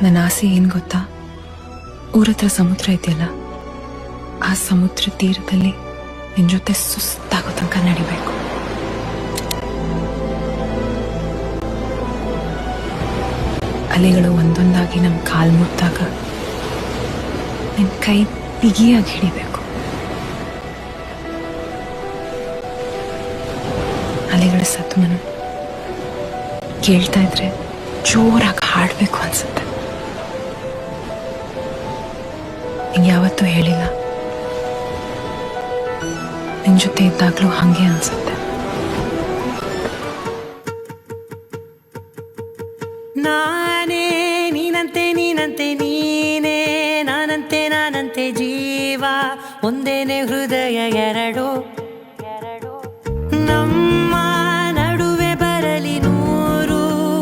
ನನ್ನ ಆಸೆ ಏನು ಗೊತ್ತಾ? ಊರತ್ರ ಸಮುದ್ರ ಇದೆಯಲ್ಲ, ಆ ಸಮುದ್ರ ತೀರದಲ್ಲಿ ನಿನ್ ಜೊತೆ ಸುಸ್ತಾಗೋ ತನಕ ನಡಿಬೇಕು. ಅಲೆಗಳು ಒಂದೊಂದಾಗಿ ನಮ್ಮ ಕಾಲ್ ಮುಟ್ಟಾಗ ನಿನ್ ಕೈ ಬಿಗಿಯಾಗಿ ಹಿಡಿಬೇಕು. ಅಲೆಗಳ ಸದ್ದು ಕೇಳ್ತಾ ಇದ್ರೆ ಜೋರಾಗಿ ಹಾಡಬೇಕು ಅನ್ಸುತ್ತೆ. ನಿಂಗೆ ಯಾವತ್ತೂ ಹೇಳಿಲ್ಲ, ನಿನ್ ಜೊತೆ ಇದ್ದಾಗ್ಲೂ ಹಂಗೆ ಅನ್ಸುತ್ತೆ. ನಾನೇ ನೀನಂತೆ ನೀನಂತೆ ನೀನೇ, ನಾನಂತೆ ನಾನಂತೆ ಜೀವ ಒಂದೇನೆ ಹೃದಯ ಎರಡು. ನಮ್ಮ ನಡುವೆ ಬರಲಿ ನೂರು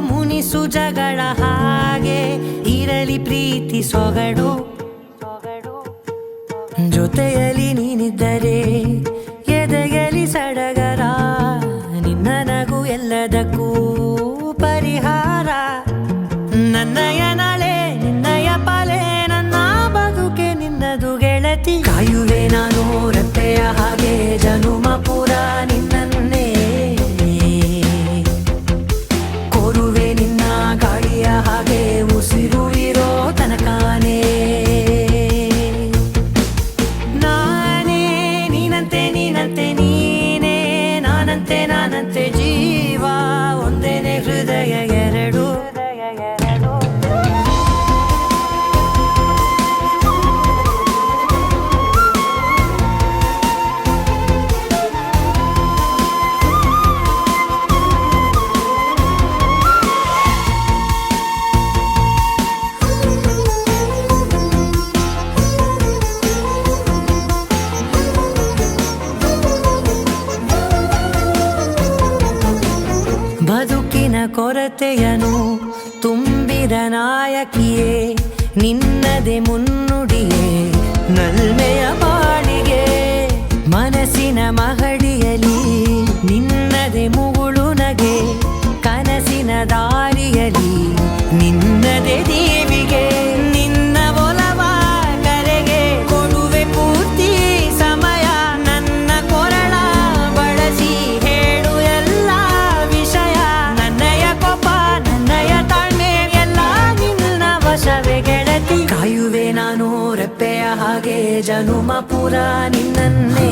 ಮುನಿಸು ಜಗಳ, ಹಾಗೆ ಇರಲಿ ಪ್ರೀತಿ ಸೊಗಡು. ಜೊತೆಯಲ್ಲಿ ನೀನಿದ್ದರೆ ಎದೆಯಲಿ ಸಡಗರ, ನಿನ್ನ ನಗು ಎಲ್ಲದಕ್ಕೂ ಪರಿಹಾರ. ನನ್ನಯ ನಾಳೆ ನಿನ್ನಯ ಪಾಲೆ, ನನ್ನ ಬದುಕೆ ನಿನ್ನದು ಗೆಳತಿ. ಕಾಯುವೆ ನಾನು ರೆಪ್ಪೆಯ ಹಾಗೆ ಜನುಮ ಪುರ ನಿನ್ನನ್ನೇ, ಕೋರುವೆ ನಿನ್ನ ಗಾಳಿಯ ಹಾಗೆ ಉಸಿರು ಇರೋ ತನಕಾನೇ. ನಾನೇ ನೀನಂತೆ ನೀನಂತೆ ನೀನೇ, ನಾನಂತೆ ನಾನಂತೆ ಜೀವ ಒಂದೇನೆ ಹೃದಯ ಎರಡು. ಬದುಕಿನ ಕೊರತೆಯನು ತುಂಬಿದ ನಾಯಕಿಯೇ, ನಿನ್ನದೆ ಮುನ್ನುಡಿಯೇ ನಲ್ಮೆಯ ಬಾಳಿಗೆ. ಮನಸ್ಸಿನ ಮಹಡಿಯಲಿ ನಿನ್ನದೆ ಮುಗುಳು ನಗೆ, ಕನಸಿನ ದಾರಿಯಲಿ ನಿನ್ನದೆ ದೀವಿಗೆ. ನಿನ್ನ ಒಲವ ಕರೆಗೆ ಕೊಡುವೆ ಪೂರ್ತಿ ಸಮಯ, ನನ್ನ ಕೊರಳ ಬಳಸಿ ಹೇಳು ಎಲ್ಲ ವಿಷಯ. ನನ್ನಯ ಕೋಪ ನನ್ನಯ ತಾಳ್ಮೆ ಎಲ್ಲ ನಿನ್ನ ವಶವೇ ಗೆಳತಿ. ಕಾಯುವೆ ನಾನು ರೆಪ್ಪೆಯ ಹಾಗೆ ಜನುಮ ಪುರ ನಿನ್ನನ್ನೇ.